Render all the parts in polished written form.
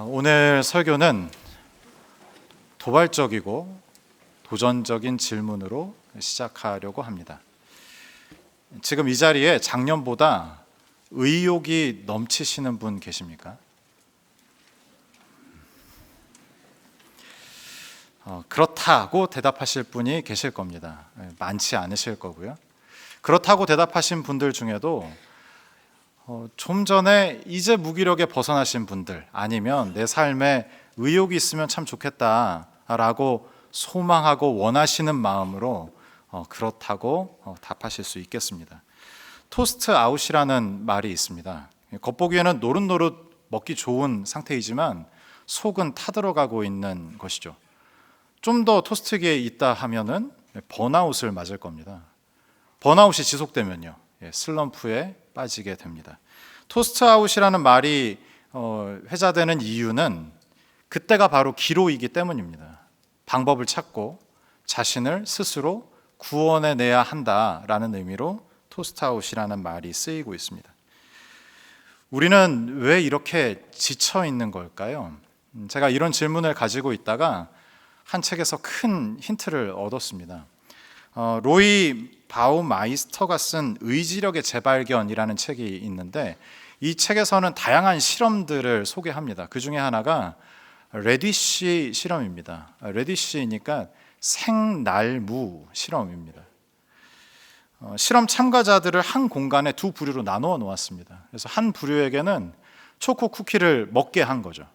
오늘 설교는 도발적이고 도전적인 질문으로 시작하려고 합니다. 지금 이 자리에 작년보다 의욕이 넘치시는 분 계십니까? 그렇다고 대답하실 분이 계실 겁니다. 많지 않으실 거고요. 그렇다고 대답하신 분들 중에도 좀 전에 이제 무기력에 벗어나신 분들, 아니면 내 삶에 의욕이 있으면 참 좋겠다라고 소망하고 원하시는 마음으로 그렇다고 답하실 수 있겠습니다. 토스트 아웃이라는 말이 있습니다. 겉보기에는 노릇노릇 먹기 좋은 상태이지만 속은 타들어가고 있는 것이죠. 좀 더 토스트기에 있다 하면은 번아웃을 맞을 겁니다. 번아웃이 지속되면요, 슬럼프에 빠지게 됩니다. 토스트 아웃이라는 말이 회자되는 이유는 그때가 바로 기로이기 때문입니다. 방법을 찾고 자신을 스스로 구원해내야 한다라는 의미로 토스트 아웃이라는 말이 쓰이고 있습니다. 우리는 왜 이렇게 지쳐 있는 걸까요? 제가 이런 질문을 가지고 있다가 한 책에서 큰 힌트를 얻었습니다. 로이 바우마이스터가 쓴 의지력의 재발견이라는 책이 있는데, 이 책에서는 다양한 실험들을 소개합니다. 그 중에 하나가 레디쉬 실험입니다. 레디쉬니까 생날무 실험입니다. 실험 참가자들을 한 공간에 두 부류로 나누어 놓았습니다. 그래서 한 부류에게는 초코 쿠키를 먹게 한 거죠.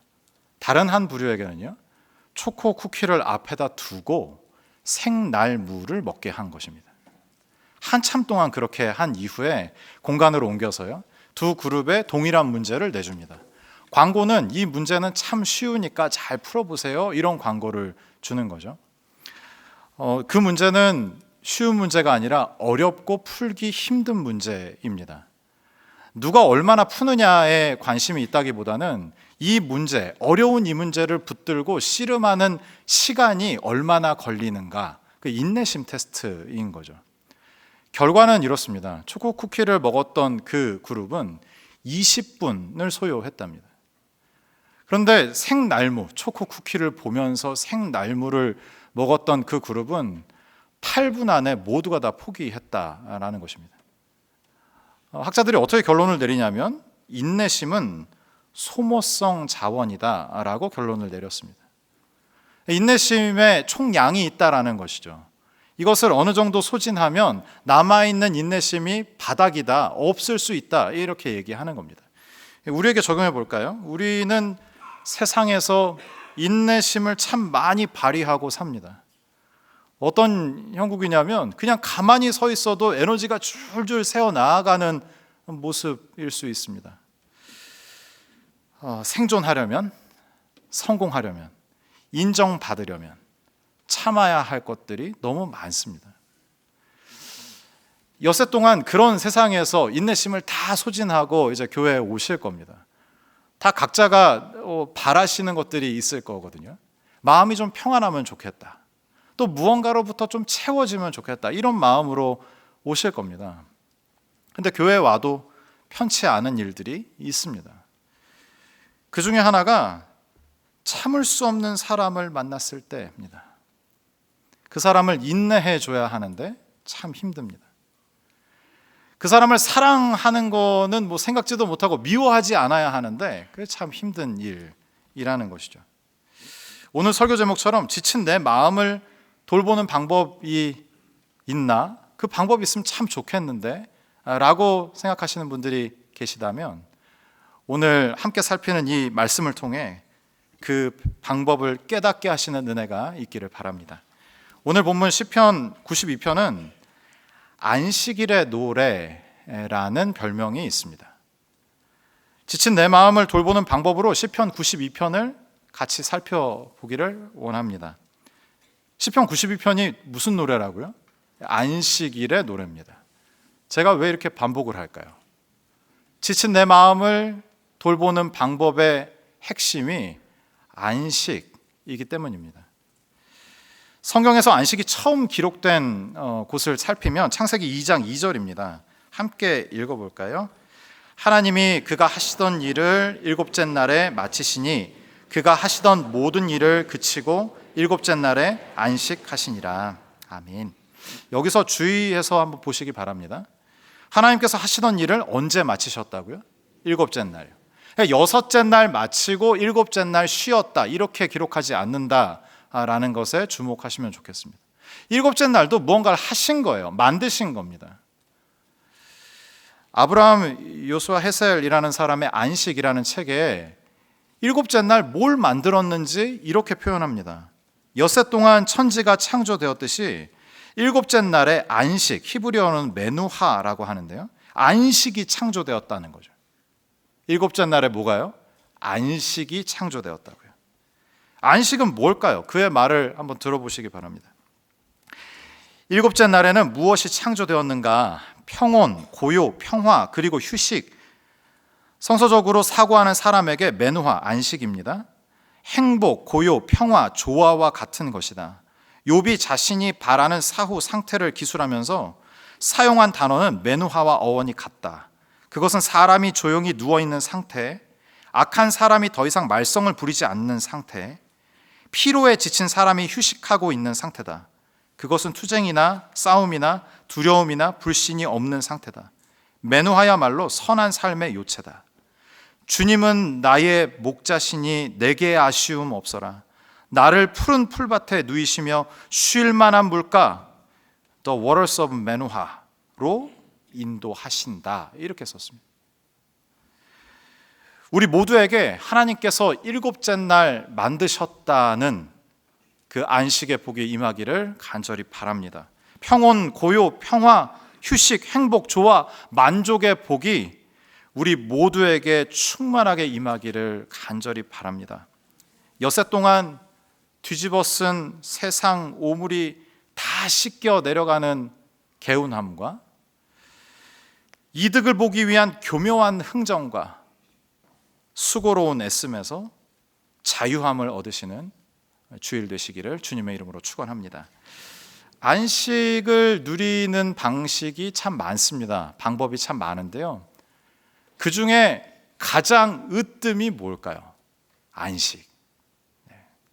다른 한 부류에게는요, 초코 쿠키를 앞에다 두고 생날무를 먹게 한 것입니다. 한참 동안 그렇게 한 이후에 공간으로 옮겨서요, 두 그룹에 동일한 문제를 내줍니다. 광고는 이 문제는 참 쉬우니까 잘 풀어보세요, 이런 광고를 주는 거죠. 그 문제는 쉬운 문제가 아니라 어렵고 풀기 힘든 문제입니다. 누가 얼마나 푸느냐에 관심이 있다기보다는 이 문제, 어려운 이 문제를 붙들고 씨름하는 시간이 얼마나 걸리는가, 그 인내심 테스트인 거죠. 결과는 이렇습니다. 초코 쿠키를 먹었던 그 그룹은 20분을 소요했답니다. 그런데 생날무, 초코 쿠키를 보면서 생날무를 먹었던 그 그룹은 8분 안에 모두가 다 포기했다라는 것입니다. 학자들이 어떻게 결론을 내리냐면 인내심은 소모성 자원이다라고 결론을 내렸습니다. 인내심에 총량이 있다라는 것이죠. 이것을 어느 정도 소진하면 남아있는 인내심이 바닥이다, 없을 수 있다, 이렇게 얘기하는 겁니다. 우리에게 적용해 볼까요? 우리는 세상에서 인내심을 참 많이 발휘하고 삽니다. 어떤 형국이냐면 그냥 가만히 서 있어도 에너지가 줄줄 새어 나아가는 모습일 수 있습니다. 생존하려면, 성공하려면, 인정받으려면 참아야 할 것들이 너무 많습니다. 엿새 동안 그런 세상에서 인내심을 다 소진하고 이제 교회에 오실 겁니다. 다 각자가 바라시는 것들이 있을 거거든요. 마음이 좀 평안하면 좋겠다, 또 무언가로부터 좀 채워지면 좋겠다, 이런 마음으로 오실 겁니다. 근데 교회에 와도 편치 않은 일들이 있습니다. 그 중에 하나가 참을 수 없는 사람을 만났을 때입니다. 그 사람을 인내해 줘야 하는데 참 힘듭니다. 그 사람을 사랑하는 거는 뭐 생각지도 못하고 미워하지 않아야 하는데 그게 참 힘든 일이라는 것이죠. 오늘 설교 제목처럼 지친 내 마음을 돌보는 방법이 있나? 그 방법이 있으면 참 좋겠는데 라고 생각하시는 분들이 계시다면 오늘 함께 살피는 이 말씀을 통해 그 방법을 깨닫게 하시는 은혜가 있기를 바랍니다. 오늘 본문 시편 92편은 안식일의 노래라는 별명이 있습니다. 지친 내 마음을 돌보는 방법으로 시편 92편을 같이 살펴보기를 원합니다. 시편 92편이 무슨 노래라고요? 안식일의 노래입니다. 제가 왜 이렇게 반복을 할까요? 지친 내 마음을 돌보는 방법의 핵심이 안식이기 때문입니다. 성경에서 안식이 처음 기록된 곳을 살피면 창세기 2장 2절입니다. 함께 읽어볼까요? 하나님이 그가 하시던 일을 일곱째 날에 마치시니 그가 하시던 모든 일을 그치고 일곱째 날에 안식하시니라. 아멘. 여기서 주의해서 한번 보시기 바랍니다. 하나님께서 하시던 일을 언제 마치셨다고요? 일곱째 날이요. 여섯째 날 마치고 일곱째 날 쉬었다, 이렇게 기록하지 않는다라는 것에 주목하시면 좋겠습니다. 일곱째 날도 무언가를 하신 거예요. 만드신 겁니다. 아브라함 요수아 헤셀이라는 사람의 안식이라는 책에 일곱째 날 뭘 만들었는지 이렇게 표현합니다. 엿새 동안 천지가 창조되었듯이 일곱째 날에 안식, 히브리어는 메누하라고 하는데요, 안식이 창조되었다는 거죠. 일곱째 날에 뭐가요? 안식이 창조되었다고요. 안식은 뭘까요? 그의 말을 한번 들어보시기 바랍니다. 일곱째 날에는 무엇이 창조되었는가? 평온, 고요, 평화, 그리고 휴식. 성서적으로 사고하는 사람에게 메누하, 안식입니다. 행복, 고요, 평화, 조화와 같은 것이다. 욥이 자신이 바라는 사후 상태를 기술하면서 사용한 단어는 메누하와 어원이 같다. 그것은 사람이 조용히 누워있는 상태, 악한 사람이 더 이상 말썽을 부리지 않는 상태, 피로에 지친 사람이 휴식하고 있는 상태다. 그것은 투쟁이나 싸움이나 두려움이나 불신이 없는 상태다. 메누하야말로 선한 삶의 요체다. 주님은 나의 목자시니 내게 아쉬움 없어라. 나를 푸른 풀밭에 누이시며 쉴 만한 물가, The waters of 메누하로 인도하신다, 이렇게 썼습니다. 우리 모두에게 하나님께서 일곱째 날 만드셨다는 그 안식의 복이 임하기를 간절히 바랍니다. 평온, 고요, 평화, 휴식, 행복, 조화, 만족의 복이 우리 모두에게 충만하게 임하기를 간절히 바랍니다. 엿새 동안 뒤집어 쓴 세상 오물이 다 씻겨 내려가는 개운함과 이득을 보기 위한 교묘한 흥정과 수고로운 애씀에서 자유함을 얻으시는 주일 되시기를 주님의 이름으로 축원합니다. 안식을 누리는 방식이 참 많습니다. 방법이 참 많은데요, 그 중에 가장 으뜸이 뭘까요? 안식.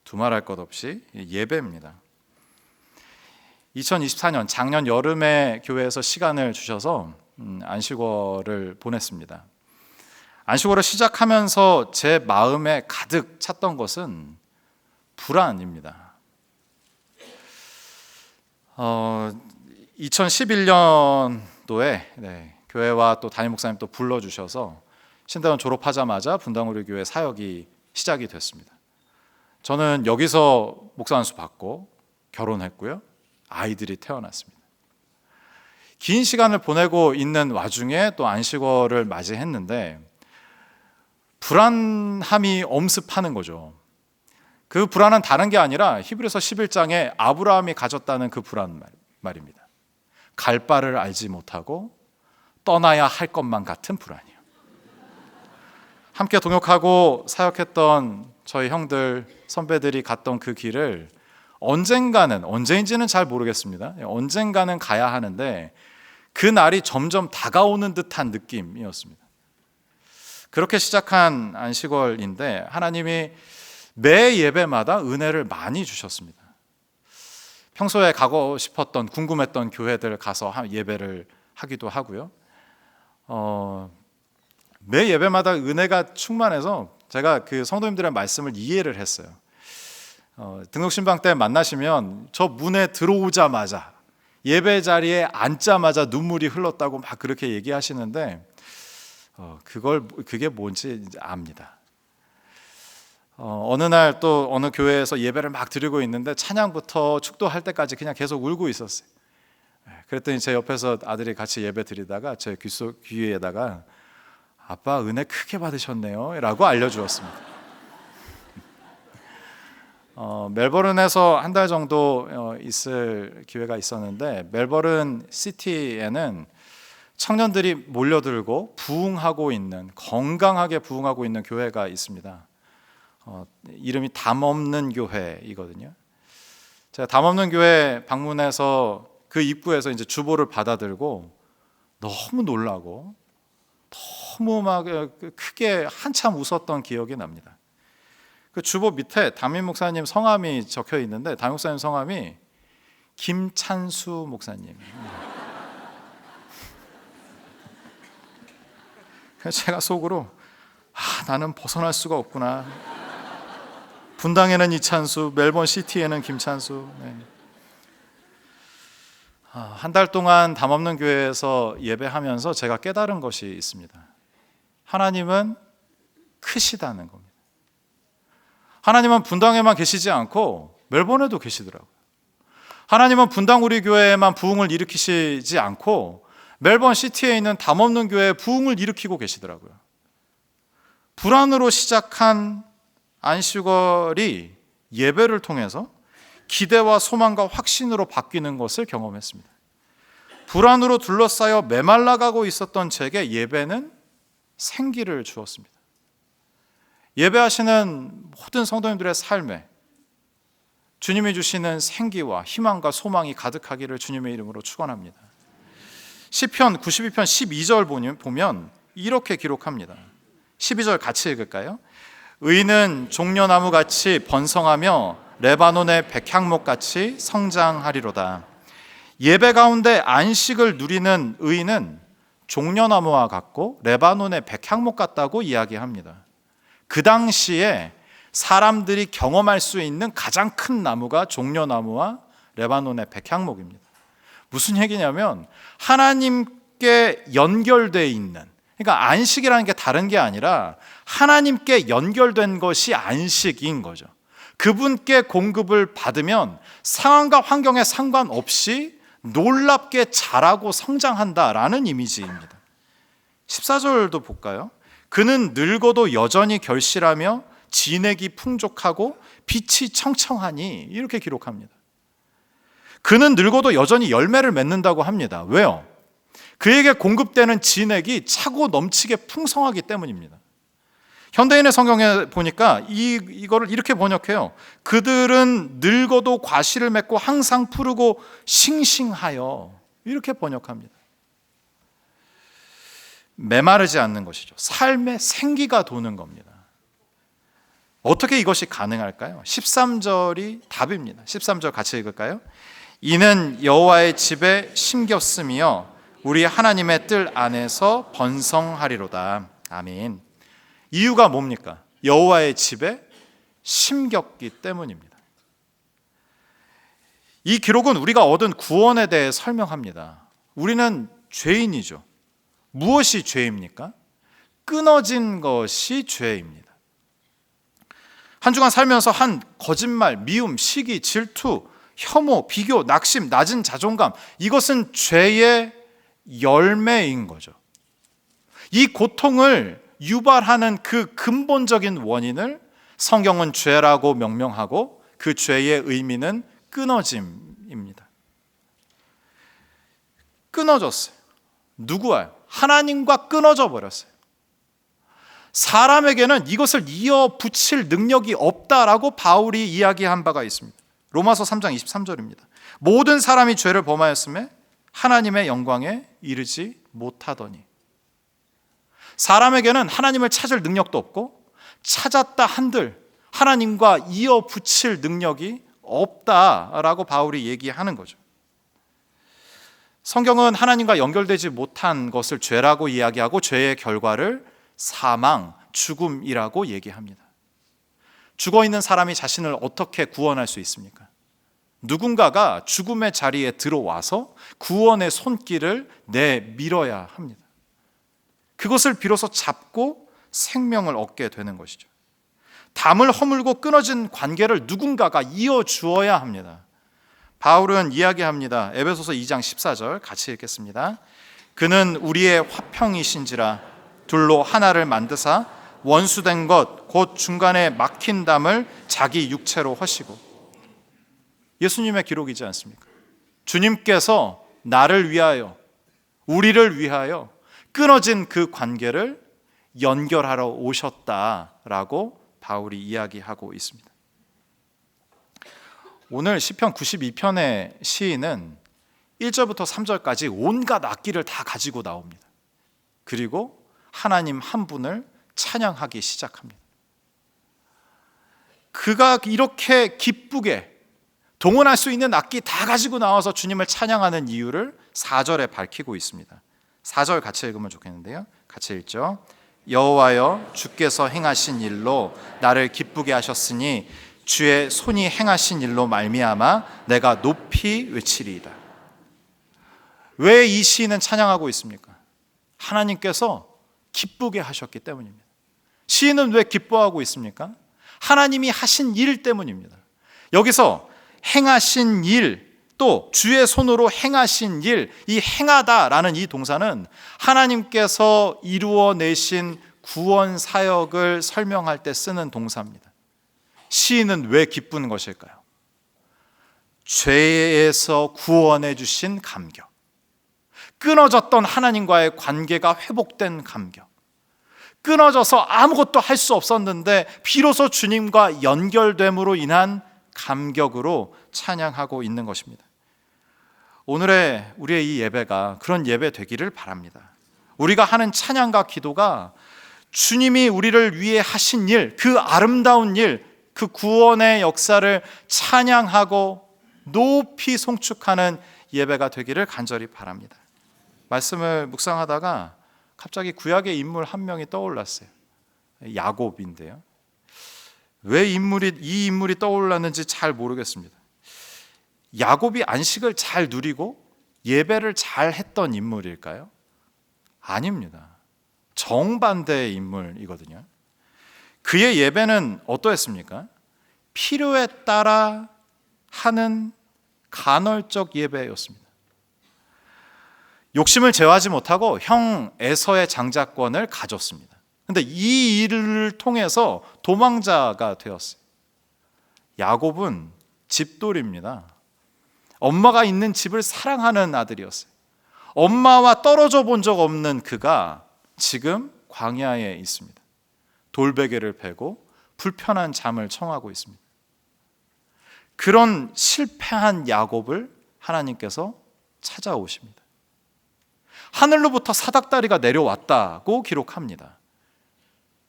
두말할 것 없이 예배입니다. 2024년 작년 여름에 교회에서 시간을 주셔서 안식월을 보냈습니다. 안식월을 시작하면서 제 마음에 가득 찼던 것은 불안입니다. 2011년도에 교회와 또 담임 목사님 또 불러주셔서 신대원 졸업하자마자 분당우리교회 사역이 시작이 됐습니다. 저는 여기서 목사 안수 받고 결혼했고요, 아이들이 태어났습니다. 긴 시간을 보내고 있는 와중에 또 안식월을 맞이했는데 불안함이 엄습하는 거죠. 그 불안은 다른 게 아니라 히브리서 11장에 아브라함이 가졌다는 그 불안 말입니다. 갈 바를 알지 못하고 떠나야 할 것만 같은 불안이요. 함께 동역하고 사역했던 저희 형들, 선배들이 갔던 그 길을 언젠지는 잘 모르겠습니다. 언젠가는 가야 하는데 그 날이 점점 다가오는 듯한 느낌이었습니다. 그렇게 시작한 안식월인데 하나님이 매 예배마다 은혜를 많이 주셨습니다. 평소에 가고 싶었던, 궁금했던 교회들 가서 예배를 하기도 하고요. 매 예배마다 은혜가 충만해서 제가 그 성도님들의 말씀을 이해를 했어요. 등록신방 때 만나시면 저 문에 들어오자마자, 예배 자리에 앉자마자 눈물이 흘렀다고 막 그렇게 얘기하시는데 그게 뭔지 이제 압니다. 어느 날 또 어느 교회에서 예배를 막 드리고 있는데 찬양부터 축도할 때까지 그냥 계속 울고 있었어요. 그랬더니 제 옆에서 아들이 같이 예배 드리다가 제 귀에다가 아빠 은혜 크게 받으셨네요 라고 알려주었습니다. 멜버른에서 한 달 정도 있을 기회가 있었는데 멜버른 시티에는 청년들이 몰려들고 부흥하고 있는, 건강하게 부흥하고 있는 교회가 있습니다. 이름이 담없는 교회이거든요. 제가 담없는 교회 방문해서 그 입구에서 이제 주보를 받아들고 너무 놀라고 너무 막 크게 한참 웃었던 기억이 납니다. 그 주보 밑에 담임 목사님 성함이 적혀 있는데 담임 목사님 성함이 김찬수 목사님. 그래서 제가 속으로 나는 벗어날 수가 없구나. 분당에는 이찬수, 멜번 시티에는 김찬수. 네. 한 달 동안 담없는 교회에서 예배하면서 제가 깨달은 것이 있습니다. 하나님은 크시다는 겁니다. 하나님은 분당에만 계시지 않고 멜번에도 계시더라고요. 하나님은 분당 우리 교회에만 부흥을 일으키시지 않고 멜번 시티에 있는 담없는 교회에 부흥을 일으키고 계시더라고요. 불안으로 시작한 안식월이 예배를 통해서 기대와 소망과 확신으로 바뀌는 것을 경험했습니다. 불안으로 둘러싸여 메말라가고 있었던 제게 예배는 생기를 주었습니다. 예배하시는 모든 성도님들의 삶에 주님이 주시는 생기와 희망과 소망이 가득하기를 주님의 이름으로 축원합니다. 시편 92편 12절 보면 이렇게 기록합니다. 12절 같이 읽을까요? 의인은 종려나무같이 번성하며 레바논의 백향목같이 성장하리로다. 예배 가운데 안식을 누리는 의인은 종려나무와 같고 레바논의 백향목 같다고 이야기합니다. 그 당시에 사람들이 경험할 수 있는 가장 큰 나무가 종려나무와 레바논의 백향목입니다. 무슨 얘기냐면 하나님께 연결되어 있는, 그러니까 안식이라는 게 다른 게 아니라 하나님께 연결된 것이 안식인 거죠. 그분께 공급을 받으면 상황과 환경에 상관없이 놀랍게 자라고 성장한다라는 이미지입니다. 14절도 볼까요? 그는 늙어도 여전히 결실하며 진액이 풍족하고 빛이 청청하니, 이렇게 기록합니다. 그는 늙어도 여전히 열매를 맺는다고 합니다. 왜요? 그에게 공급되는 진액이 차고 넘치게 풍성하기 때문입니다. 현대인의 성경에 보니까 이거를 이렇게 번역해요. 그들은 늙어도 과실을 맺고 항상 푸르고 싱싱하여, 이렇게 번역합니다. 메마르지 않는 것이죠. 삶의 생기가 도는 겁니다. 어떻게 이것이 가능할까요? 13절이 답입니다. 13절 같이 읽을까요? 이는 여호와의 집에 심겼으며 우리 하나님의 뜰 안에서 번성하리로다. 아멘. 이유가 뭡니까? 여호와의 집에 심겼기 때문입니다. 이 기록은 우리가 얻은 구원에 대해 설명합니다. 우리는 죄인이죠. 무엇이 죄입니까? 끊어진 것이 죄입니다. 한 주간 살면서 한 거짓말, 미움, 시기, 질투, 혐오, 비교, 낙심, 낮은 자존감, 이것은 죄의 열매인 거죠. 이 고통을 유발하는 그 근본적인 원인을 성경은 죄라고 명명하고 그 죄의 의미는 끊어짐입니다. 끊어졌어요. 누구와요? 하나님과 끊어져 버렸어요. 사람에게는 이것을 이어 붙일 능력이 없다라고 바울이 이야기한 바가 있습니다. 로마서 3장 23절입니다. 모든 사람이 죄를 범하였음에 하나님의 영광에 이르지 못하더니. 사람에게는 하나님을 찾을 능력도 없고 찾았다 한들 하나님과 이어 붙일 능력이 없다라고 바울이 얘기하는 거죠. 성경은 하나님과 연결되지 못한 것을 죄라고 이야기하고 죄의 결과를 사망, 죽음이라고 얘기합니다. 죽어있는 사람이 자신을 어떻게 구원할 수 있습니까? 누군가가 죽음의 자리에 들어와서 구원의 손길을 내밀어야 합니다. 그것을 비로소 잡고 생명을 얻게 되는 것이죠. 담을 허물고 끊어진 관계를 누군가가 이어주어야 합니다. 바울은 이야기합니다. 에베소서 2장 14절 같이 읽겠습니다. 그는 우리의 화평이신지라 둘로 하나를 만드사 원수된 것 곧 중간에 막힌 담을 자기 육체로 허시고. 예수님의 기록이지 않습니까? 주님께서 나를 위하여, 우리를 위하여 끊어진 그 관계를 연결하러 오셨다라고 바울이 이야기하고 있습니다. 오늘 시편 92편의 시인은 1절부터 3절까지 온갖 악기를 다 가지고 나옵니다. 그리고 하나님 한 분을 찬양하기 시작합니다. 그가 이렇게 기쁘게 동원할 수 있는 악기 다 가지고 나와서 주님을 찬양하는 이유를 4절에 밝히고 있습니다. 4절 같이 읽으면 좋겠는데요. 같이 읽죠. 여호와여, 주께서 행하신 일로 나를 기쁘게 하셨으니 주의 손이 행하신 일로 말미암아 내가 높이 외치리이다. 왜 이 시인은 찬양하고 있습니까? 하나님께서 기쁘게 하셨기 때문입니다. 시인은 왜 기뻐하고 있습니까? 하나님이 하신 일 때문입니다. 여기서 행하신 일, 또 주의 손으로 행하신 일, 이 행하다라는 이 동사는 하나님께서 이루어내신 구원 사역을 설명할 때 쓰는 동사입니다. 시인은 왜 기쁜 것일까요? 죄에서 구원해 주신 감격, 끊어졌던 하나님과의 관계가 회복된 감격, 끊어져서 아무것도 할 수 없었는데 비로소 주님과 연결됨으로 인한 감격으로 찬양하고 있는 것입니다. 오늘의 우리의 이 예배가 그런 예배 되기를 바랍니다. 우리가 하는 찬양과 기도가 주님이 우리를 위해 하신 일, 그 아름다운 일, 그 구원의 역사를 찬양하고 높이 송축하는 예배가 되기를 간절히 바랍니다. 말씀을 묵상하다가 갑자기 구약의 인물 한 명이 떠올랐어요. 야곱인데요. 왜 이 인물이 떠올랐는지 잘 모르겠습니다. 야곱이 안식을 잘 누리고 예배를 잘 했던 인물일까요? 아닙니다. 정반대의 인물이거든요. 그의 예배는 어떠했습니까? 필요에 따라 하는 간헐적 예배였습니다. 욕심을 제어하지 못하고 형 에서의 장자권을 가졌습니다. 근데 이 일을 통해서 도망자가 되었어요. 야곱은 집돌이입니다. 엄마가 있는 집을 사랑하는 아들이었어요. 엄마와 떨어져 본 적 없는 그가 지금 광야에 있습니다. 돌베개를 베고 불편한 잠을 청하고 있습니다. 그런 실패한 야곱을 하나님께서 찾아오십니다. 하늘로부터 사닥다리가 내려왔다고 기록합니다.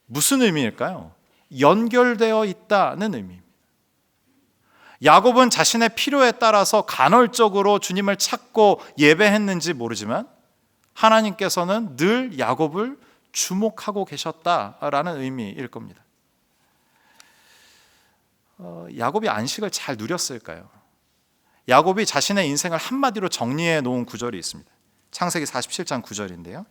무슨 의미일까요? 연결되어 있다는 의미입니다. 야곱은 자신의 필요에 따라서 간헐적으로 주님을 찾고 예배했는지 모르지만 하나님께서는 늘 야곱을 주목하고 계셨다라는 의미일 겁니다. 야곱이 안식을 잘 누렸을까요? 야곱이 자신의 인생을 한마디로 정리해 놓은 구절이 있습니다. 창세기 47장 9절인데요.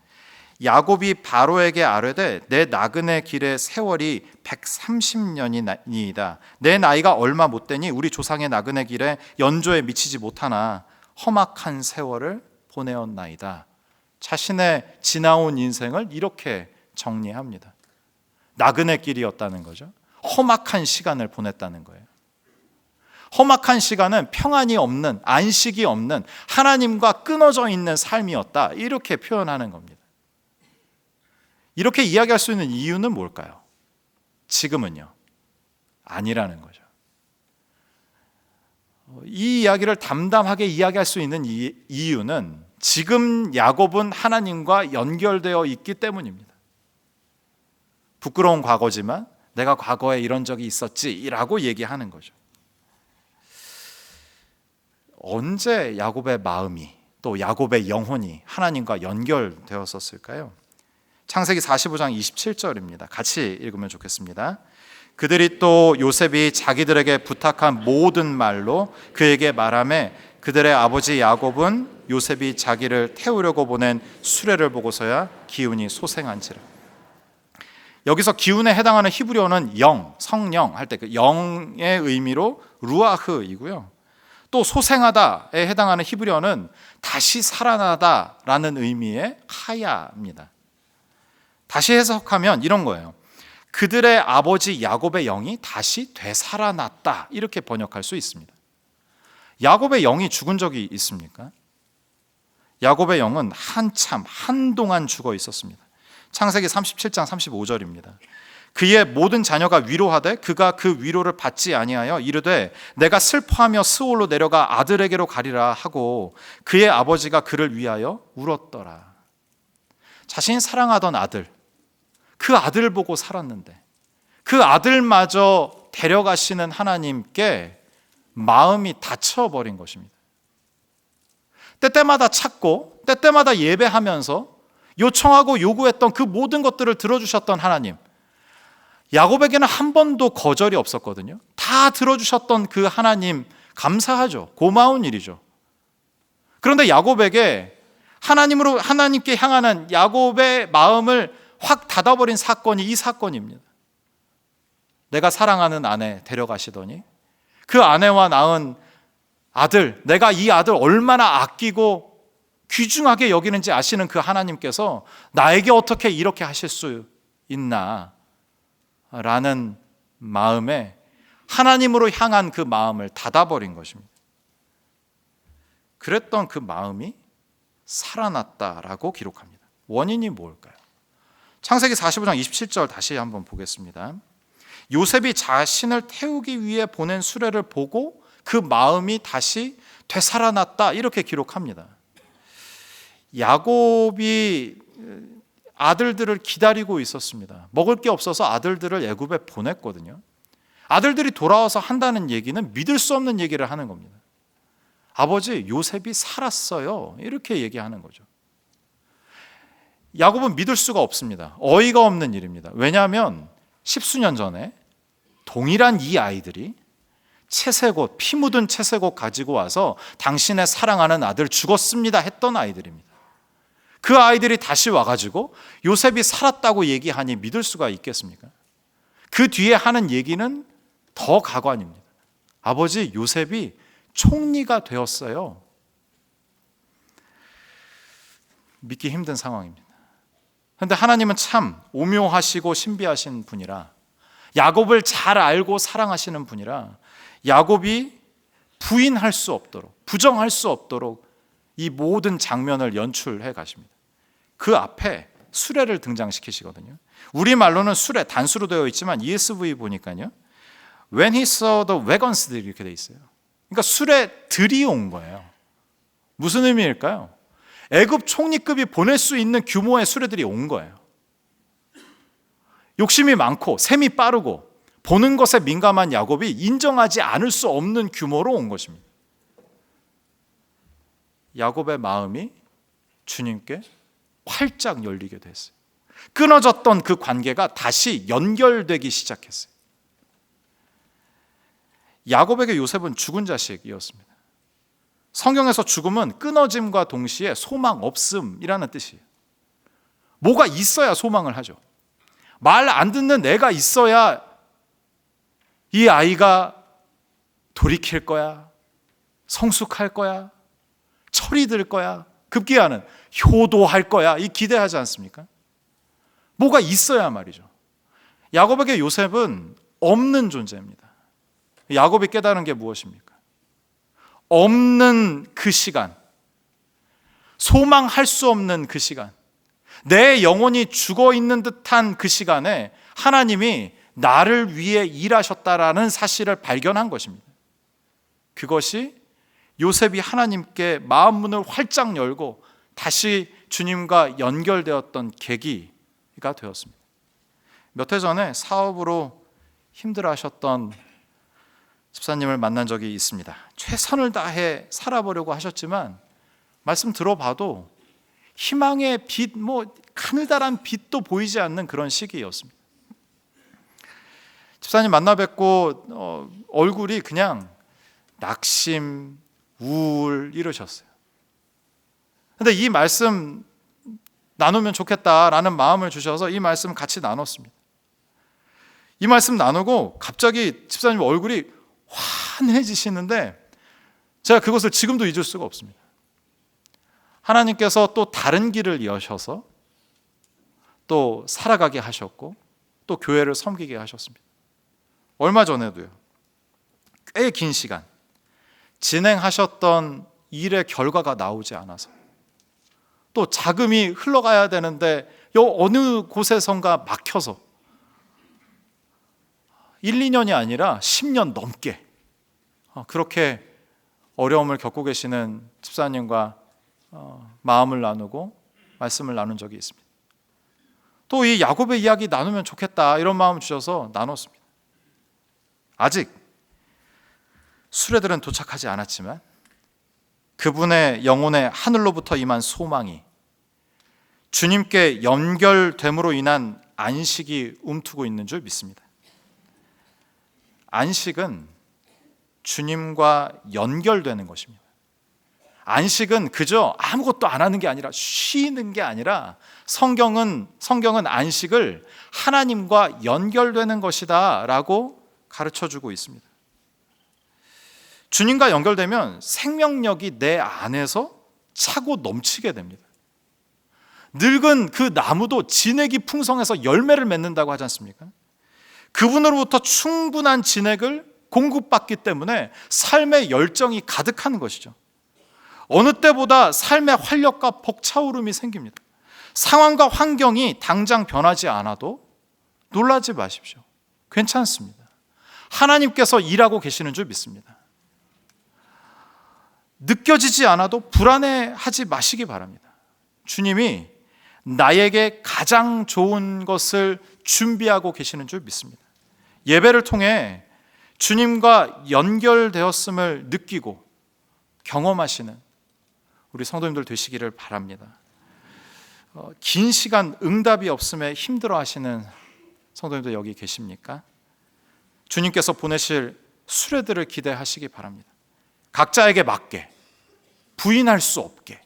야곱이 바로에게 아뢰되 내 나그네 길의 세월이 130년이니이다. 내 나이가 얼마 못 되니 우리 조상의 나그네 길에 연조에 미치지 못하나 험악한 세월을 보내었나이다. 자신의 지나온 인생을 이렇게 정리합니다. 나그네 길이었다는 거죠. 험악한 시간을 보냈다는 거예요. 험악한 시간은 평안이 없는, 안식이 없는, 하나님과 끊어져 있는 삶이었다. 이렇게 표현하는 겁니다. 이렇게 이야기할 수 있는 이유는 뭘까요? 지금은요? 아니라는 거죠. 이 이야기를 담담하게 이야기할 수 있는 이유는 지금 야곱은 하나님과 연결되어 있기 때문입니다. 부끄러운 과거지만 내가 과거에 이런 적이 있었지라고 얘기하는 거죠. 언제 야곱의 마음이 또 야곱의 영혼이 하나님과 연결되었었을까요? 창세기 45장 27절입니다. 같이 읽으면 좋겠습니다. 그들이 또 요셉이 자기들에게 부탁한 모든 말로 그에게 말하며 그들의 아버지 야곱은 요셉이 자기를 태우려고 보낸 수레를 보고서야 기운이 소생한지라. 여기서 기운에 해당하는 히브리어는 영, 성령 할 때 그 영의 의미로 루아흐이고요. 또 소생하다에 해당하는 히브리어는 다시 살아나다라는 의미의 하야입니다. 다시 해석하면 이런 거예요. 그들의 아버지 야곱의 영이 다시 되살아났다. 이렇게 번역할 수 있습니다. 야곱의 영이 죽은 적이 있습니까? 야곱의 영은 한동안 죽어 있었습니다. 창세기 37장 35절입니다. 그의 모든 자녀가 위로하되 그가 그 위로를 받지 아니하여 이르되 내가 슬퍼하며 스올로 내려가 아들에게로 가리라 하고 그의 아버지가 그를 위하여 울었더라. 자신이 사랑하던 아들, 그 아들을 보고 살았는데 그 아들마저 데려가시는 하나님께 마음이 닫혀버린 것입니다. 때때마다 찾고 때때마다 예배하면서 요청하고 요구했던 그 모든 것들을 들어주셨던 하나님, 야곱에게는 한 번도 거절이 없었거든요. 다 들어주셨던 그 하나님 감사하죠. 고마운 일이죠. 그런데 야곱에게 하나님께 향하는 야곱의 마음을 확 닫아버린 사건이 이 사건입니다. 내가 사랑하는 아내 데려가시더니 그 아내와 낳은 아들, 내가 이 아들 얼마나 아끼고 귀중하게 여기는지 아시는 그 하나님께서 나에게 어떻게 이렇게 하실 수 있나 라는 마음에 하나님으로 향한 그 마음을 닫아버린 것입니다. 그랬던 그 마음이 살아났다라고 기록합니다. 원인이 뭘까요? 창세기 45장 27절 다시 한번 보겠습니다. 요셉이 자신을 태우기 위해 보낸 수레를 보고 그 마음이 다시 되살아났다 이렇게 기록합니다. 야곱이 아들들을 기다리고 있었습니다. 먹을 게 없어서 아들들을 애굽에 보냈거든요. 아들들이 돌아와서 한다는 얘기는 믿을 수 없는 얘기를 하는 겁니다. 아버지, 요셉이 살았어요. 이렇게 얘기하는 거죠. 야곱은 믿을 수가 없습니다. 어이가 없는 일입니다. 왜냐하면 십수년 전에 동일한 이 아이들이 채색옷, 피 묻은 채색옷 가지고 와서 당신의 사랑하는 아들 죽었습니다 했던 아이들입니다. 그 아이들이 다시 와가지고 요셉이 살았다고 얘기하니 믿을 수가 있겠습니까? 그 뒤에 하는 얘기는 더 가관입니다. 아버지, 요셉이 총리가 되었어요. 믿기 힘든 상황입니다. 그런데 하나님은 참 오묘하시고 신비하신 분이라, 야곱을 잘 알고 사랑하시는 분이라 야곱이 부인할 수 없도록, 부정할 수 없도록 이 모든 장면을 연출해 가십니다. 그 앞에 수레를 등장시키시거든요. 우리말로는 수레, 단수로 되어 있지만 ESV 보니까요, When he saw the wagons 이렇게 되어 있어요. 그러니까 수레들이 온 거예요. 무슨 의미일까요? 애굽 총리급이 보낼 수 있는 규모의 수레들이 온 거예요. 욕심이 많고 셈이 빠르고 보는 것에 민감한 야곱이 인정하지 않을 수 없는 규모로 온 것입니다. 야곱의 마음이 주님께 활짝 열리게 됐어요. 끊어졌던 그 관계가 다시 연결되기 시작했어요. 야곱에게 요셉은 죽은 자식이었습니다. 성경에서 죽음은 끊어짐과 동시에 소망 없음이라는 뜻이에요. 뭐가 있어야 소망을 하죠. 말 안 듣는 내가 있어야 이 아이가 돌이킬 거야, 성숙할 거야, 철이 들 거야, 급기야는 효도할 거야, 이 기대하지 않습니까? 뭐가 있어야 말이죠. 야곱에게 요셉은 없는 존재입니다. 야곱이 깨달은 게 무엇입니까? 없는 그 시간, 소망할 수 없는 그 시간, 내 영혼이 죽어 있는 듯한 그 시간에 하나님이 나를 위해 일하셨다라는 사실을 발견한 것입니다. 그것이 요셉이 하나님께 마음 문을 활짝 열고 다시 주님과 연결되었던 계기가 되었습니다. 몇 해 전에 사업으로 힘들어하셨던 집사님을 만난 적이 있습니다. 최선을 다해 살아보려고 하셨지만 말씀 들어봐도 희망의 빛, 가느다란 빛도 보이지 않는 그런 시기였습니다. 집사님 만나 뵙고 얼굴이 그냥 낙심, 우울 이러셨어요. 그런데 이 말씀 나누면 좋겠다라는 마음을 주셔서 이 말씀 같이 나눴습니다. 이 말씀 나누고 갑자기 집사님 얼굴이 환해지시는데 제가 그것을 지금도 잊을 수가 없습니다. 하나님께서 또 다른 길을 여셔서 또 살아가게 하셨고 또 교회를 섬기게 하셨습니다. 얼마 전에도요, 꽤 긴 시간 진행하셨던 일의 결과가 나오지 않아서 또 자금이 흘러가야 되는데 어느 곳에선가 막혀서 1, 2년이 아니라 10년 넘게 그렇게 어려움을 겪고 계시는 집사님과 마음을 나누고 말씀을 나눈 적이 있습니다. 또 이 야곱의 이야기 나누면 좋겠다 이런 마음 주셔서 나눴습니다. 아직 수레들은 도착하지 않았지만 그분의 영혼의 하늘로부터 임한 소망이 주님께 연결됨으로 인한 안식이 움트고 있는 줄 믿습니다. 안식은 주님과 연결되는 것입니다. 안식은 그저 아무것도 안 하는 게 아니라 쉬는 게 아니라 성경은 안식을 하나님과 연결되는 것이다 라고 가르쳐주고 있습니다. 주님과 연결되면 생명력이 내 안에서 차고 넘치게 됩니다. 늙은 그 나무도 진액이 풍성해서 열매를 맺는다고 하지 않습니까? 그분으로부터 충분한 진액을 공급받기 때문에 삶의 열정이 가득한 것이죠. 어느 때보다 삶의 활력과 벅차오름이 생깁니다. 상황과 환경이 당장 변하지 않아도 놀라지 마십시오. 괜찮습니다. 하나님께서 일하고 계시는 줄 믿습니다. 느껴지지 않아도 불안해하지 마시기 바랍니다. 주님이 나에게 가장 좋은 것을 준비하고 계시는 줄 믿습니다. 예배를 통해 주님과 연결되었음을 느끼고 경험하시는 우리 성도님들 되시기를 바랍니다. 긴 시간 응답이 없음에 힘들어하시는 성도님들 여기 계십니까? 주님께서 보내실 수레들을 기대하시기 바랍니다. 각자에게 맞게, 부인할 수 없게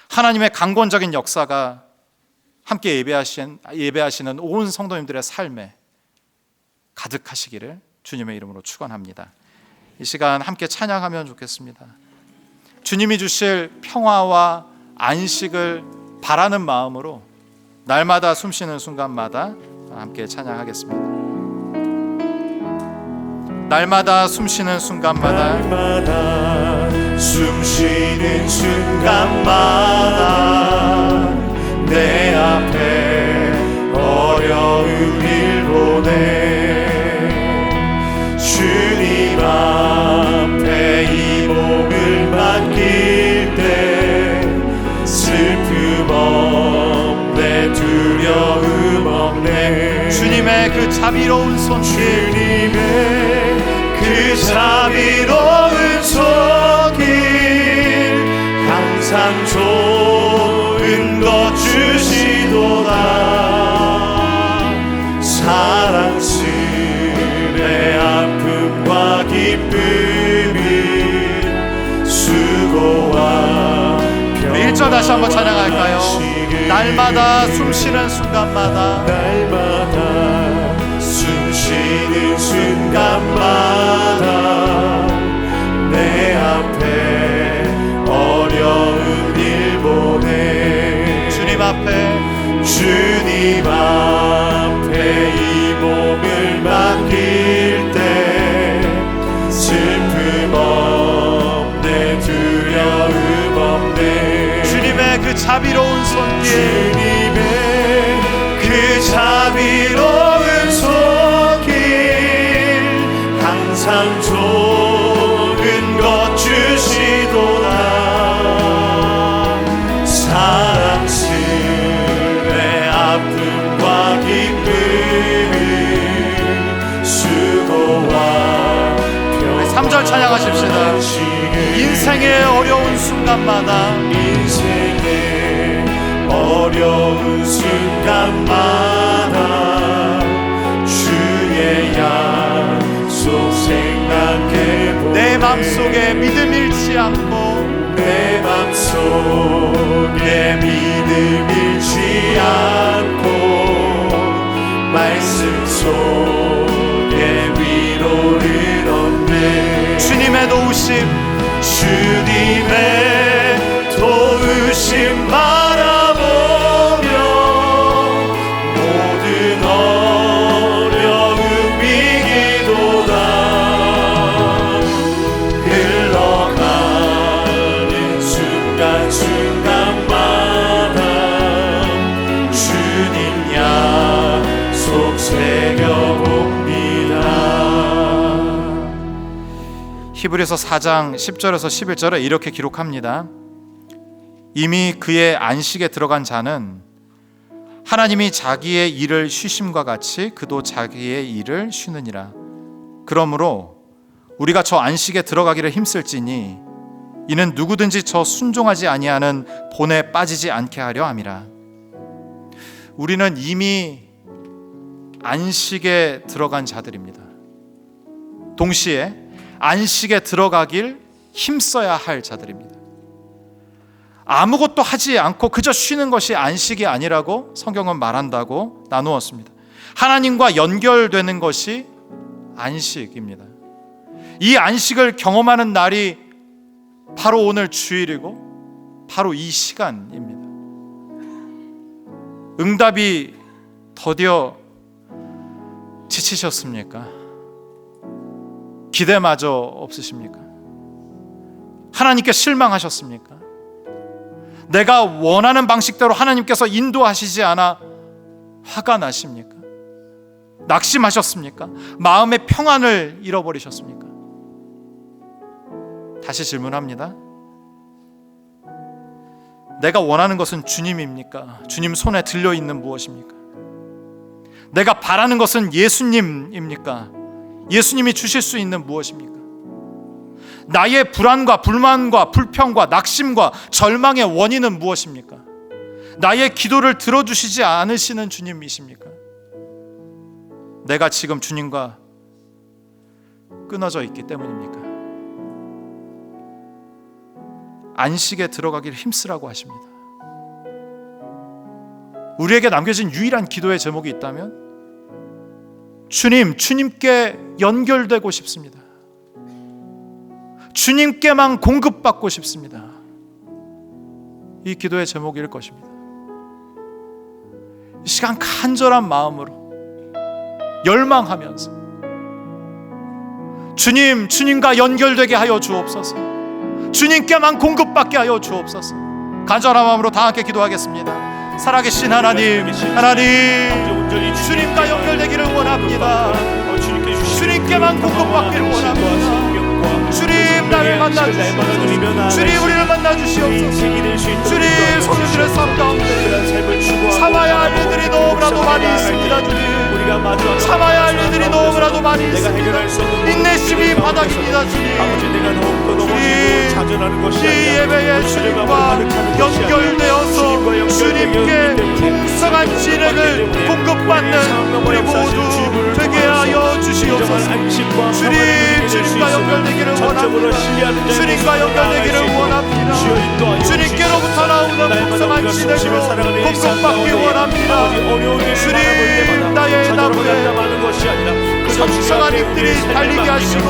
하나님의 강권적인 역사가 함께 예배하시는 온 성도님들의 삶에 가득하시기를 주님의 이름으로 축원합니다. 이 시간 함께 찬양하면 좋겠습니다. 주님이 주실 평화와 안식을 바라는 마음으로 날마다 숨쉬는 순간마다 함께 찬양하겠습니다. 날마다 숨쉬는 순간마다, 날마다 숨쉬는 순간마다 내 앞에 어려운 일 보내 주님 앞에 이 몸을 맡길 때 슬픔 없네 두려움 없네 주님의 그 자비로운 손길, 주님의 그 자비로운 손길 항상 좋은 것 주시도다 사랑스레 아픔과 기쁨이 수고와 평안을 1절 다시 한번 찬양할까요? 날마다 숨쉬는 순간마다 날마다 숨쉬는 순간마다 내 앞에 어려운 일 보내 주님 앞에 이 몸을 맡길 때 슬픔 없네 두려움 없네 주님의 그 자비로운 손길, 주님의 그 자비로운 손길 항상 좋은 것 주시도다 사랑스레 아픔과 기쁨이 수고와 평안을 3절 찬양하십시다. 인생의 어려운 순간마다 인생의 어려운 순간마다 주의 약속 생각해보네 내 맘속에 믿음 잃지 않고 내 맘속에 믿음 잃지 않고 말씀 속에 위로를 얻네 주님의 도우심, 주님의 도우심 바라보며 모든 어려움 이기도다 흘러가는 순간순간마다 주님 약속 새겨봅니다. 히브리서 4장 10절에서 11절에 이렇게 기록합니다. 이미 그의 안식에 들어간 자는 하나님이 자기의 일을 쉬심과 같이 그도 자기의 일을 쉬느니라. 그러므로 우리가 저 안식에 들어가기를 힘쓸지니 이는 누구든지 저 순종하지 아니하는 본에 빠지지 않게 하려 함이라. 우리는 이미 안식에 들어간 자들입니다. 동시에 안식에 들어가길 힘써야 할 자들입니다. 아무것도 하지 않고 그저 쉬는 것이 안식이 아니라고 성경은 말한다고 나누었습니다. 하나님과 연결되는 것이 안식입니다. 이 안식을 경험하는 날이 바로 오늘 주일이고 바로 이 시간입니다. 응답이 더디어 지치셨습니까? 기대마저 없으십니까? 하나님께 실망하셨습니까? 내가 원하는 방식대로 하나님께서 인도하시지 않아 화가 나십니까? 낙심하셨습니까? 마음의 평안을 잃어버리셨습니까? 다시 질문합니다. 내가 원하는 것은 주님입니까? 주님 손에 들려있는 무엇입니까? 내가 바라는 것은 예수님입니까? 예수님이 주실 수 있는 무엇입니까? 나의 불안과 불만과 불평과 낙심과 절망의 원인은 무엇입니까? 나의 기도를 들어주시지 않으시는 주님이십니까? 내가 지금 주님과 끊어져 있기 때문입니까? 안식에 들어가기를 힘쓰라고 하십니다. 우리에게 남겨진 유일한 기도의 제목이 있다면 주님께 연결되고 싶습니다. 주님께만 공급받고 싶습니다. 이 기도의 제목일 것입니다. 이 시간 간절한 마음으로 열망하면서 주님과 연결되게 하여 주옵소서. 주님께만 공급받게 하여 주옵소서. 간절한 마음으로 다 함께 기도하겠습니다. 살아계신 하나님, 주님과 연결되기를 원합니다. 주님께만 공급받기를 원합니다. 주님 나를 만나주시옵소서. 주님 우리를 만나주시옵소서. 주님 소유들의 삶 가운데 참아야 할 일들이 너무나도 많이 있습니다. 주님 참아야 할 일들이 너무나도 많이 있습니다. 인내심이 바닥입니다. 주님 이 예배에 주님과 연결되어서 주님께 풍성한 진액을 공급받는 우리 모두 되게 하여 주시옵소서. 주님과 연결되기를 원합니다. 주님과 연결되기를 원합니다. 주님께로부터 나오는 풍성한 진액으로 공급받기 원합니다. 주님 나의 나무에 성성한 잎들이 달리게 하시고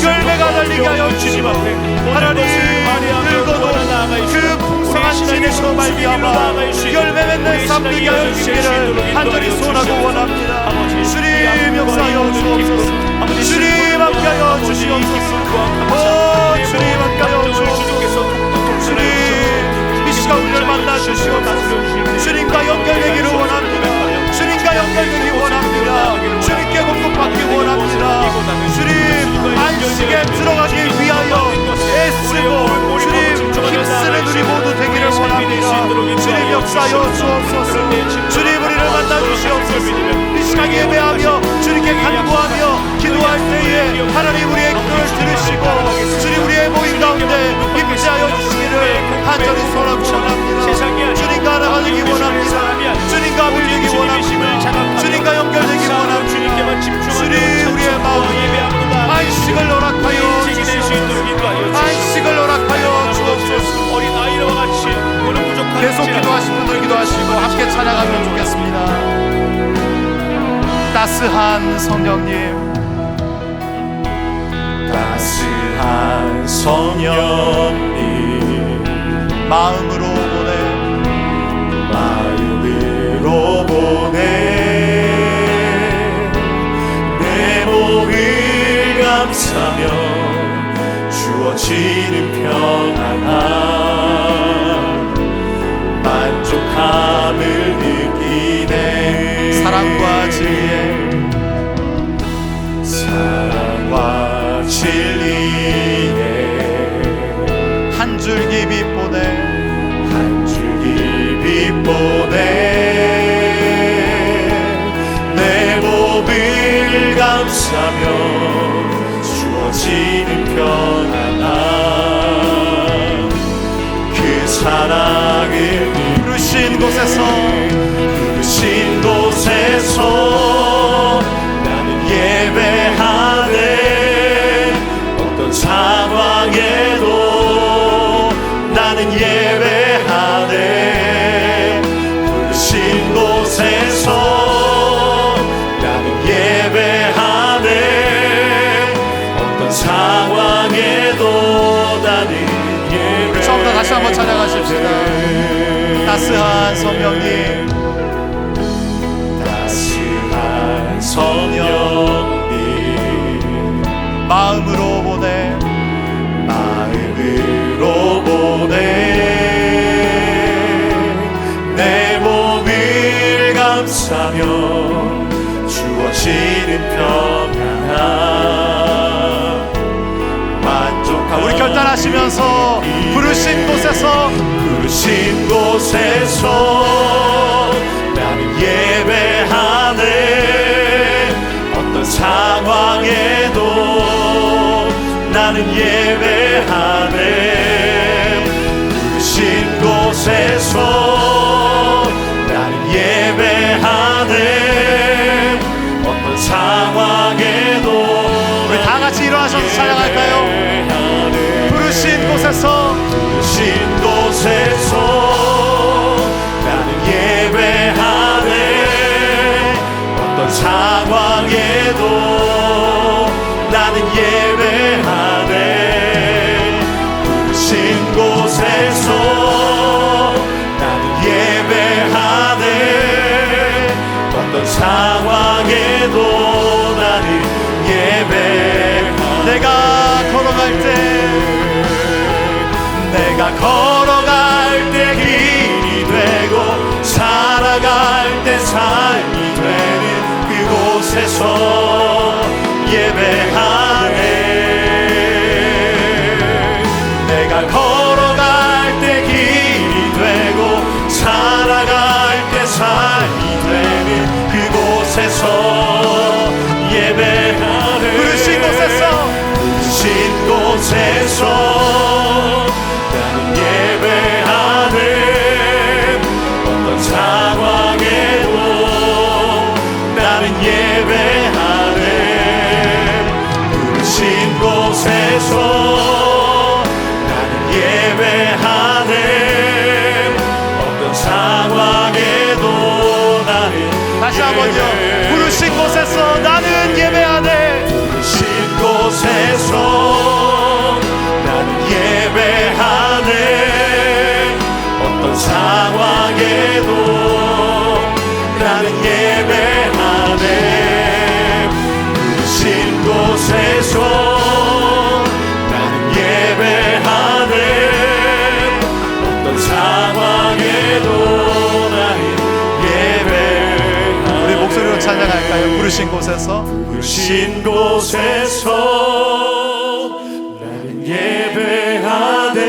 열매가 달리게 하여 주시고 하나님 늙어도 그 풍성한 진액으로 말미암아 열매 맺는 삶 되게 하여 주시기를 간절히 소원하고 원합니다. 주님 역사하여 주옵소서. 주님 함께하여 주시옵소서. 주님 함께하여 주옵소서. 주님 이 시간 우리를 만나 주시옵소서. 주님과 연결되기를 원합니다. 주님과 연결되기 원합니다. 주님께 공급받기 원합니다. 주님 안식에 들어가기 위하여 애쓰고 주님 힘쓰는 우리 모두 되기를 원합니다. 주님 역사하여 주옵소서. 주님 우리를 만나 주시옵소서. 이 시간 예배하며 주님께 간구하며 기도할 때에 하나님 우리의 기도를 들으시고 주님 우리의 모임 가운데 임재하여 주시기를 간절히 소원하고 원합니다. 주님과 하나가 되기 원합니다. 주님과 물리기 원합니다. 주님과 연결되기 원합니다. 주님 우리의 마음 안식을 허락하여 주시옵소서. 안식을 허락하여 주옵소서. 계속 기도하신 분들 기도하시고 함께 찬양하면 좋겠습니다. 따스한 성령님, 따스한 성령님 마음으로 보내 내 몸을 감싸며 주어지는 평안함 만족함을 느끼네. 사랑과 진리에 한 줄기 빛 보내 내 몸을 감싸며 주어지는 평안함 그 사랑을 부르신 곳에서 부르신 곳에서 나는 예배하네 어떤 상황에도 나는 예배하네 부르신 곳에서 나는 예배하네 어떤 상황에도 나는 예배하네 처음부터 다시 한번 찬양하십시다. 따스한 성령님 따스한 성령님 마음으로 보내 마음으로 보내 내 몸을 감싸며 주어지는 평안함 만족하며 우리 결단하시면서 부르신 곳에서 부르신 곳에서 나는 예배하네 어떤 상황에도 나는 예배하네 부르신 곳에서 나는 예배하네 어떤 상황에도 우리 다 같이 일어나셔서 찬양할까요? 부르신 곳에서 부르신 곳에서 나는 예배하네 어떤 상황에도 나는 예배하네 부르신 곳에서 나는 예배하네 어떤 상황에도 나는 예배하네 내가 걸어갈 때 내가 걸어갈 때 길이 되고 살아갈 때 삶이 되는 그곳에서 예배하네 내가 걸어갈 때 길이 되고 살아갈 때 삶이 되는 그곳에서 예배하네 부르신 곳에서 부르신 곳에서 나는 예배하네 어떤 상황에도 나는 예배하네 부르신 곳에서 나는 예배하네 어떤 상황에도 나는 다시 한번요. 부르신 곳에서 나는 예배하네 부르신 곳에서 나는 예배하네 어떤 상황에도 나는 예배하네 부르신 곳에서 나는 예배하네 어떤 상황에도 나는 예배하네 우리 목소리로 찬양할까요? 부르신 곳에서 부르신 곳에서 나는 예배하네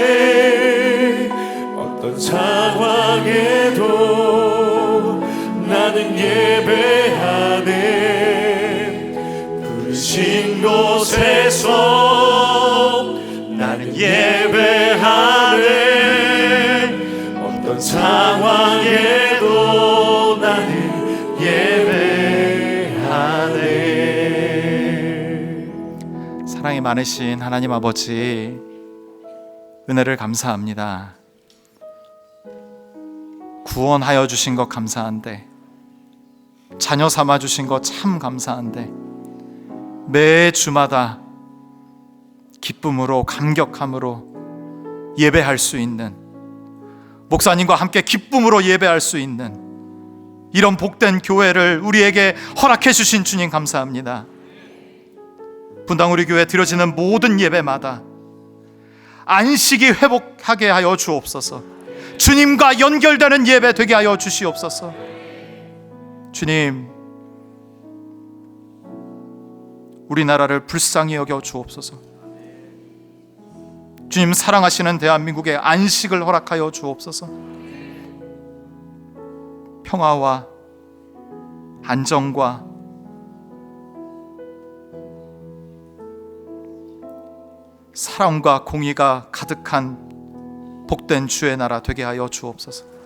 어떤 상황에도 나는 예배하네 부르신 곳에서 나는 예배하네 어떤 상황에도 나는 예배하네 사랑이 많으신 하나님 아버지 은혜를 감사합니다. 구원하여 주신 것 감사한데 자녀 삼아 주신 것 참 감사한데 매 주마다 기쁨으로 감격함으로 예배할 수 있는 목사님과 함께 기쁨으로 예배할 수 있는 이런 복된 교회를 우리에게 허락해 주신 주님 감사합니다. 분당 우리 교회 드려지는 모든 예배마다 안식이 회복하게 하여 주옵소서. 주님과 연결되는 예배 되게 하여 주시옵소서. 주님, 우리나라를 불쌍히 여겨 주옵소서. 주님, 사랑하시는 대한민국에 안식을 허락하여 주옵소서. 평화와 안정과 사랑과 공의가 가득한 복된 주의 나라 되게 하여 주옵소서.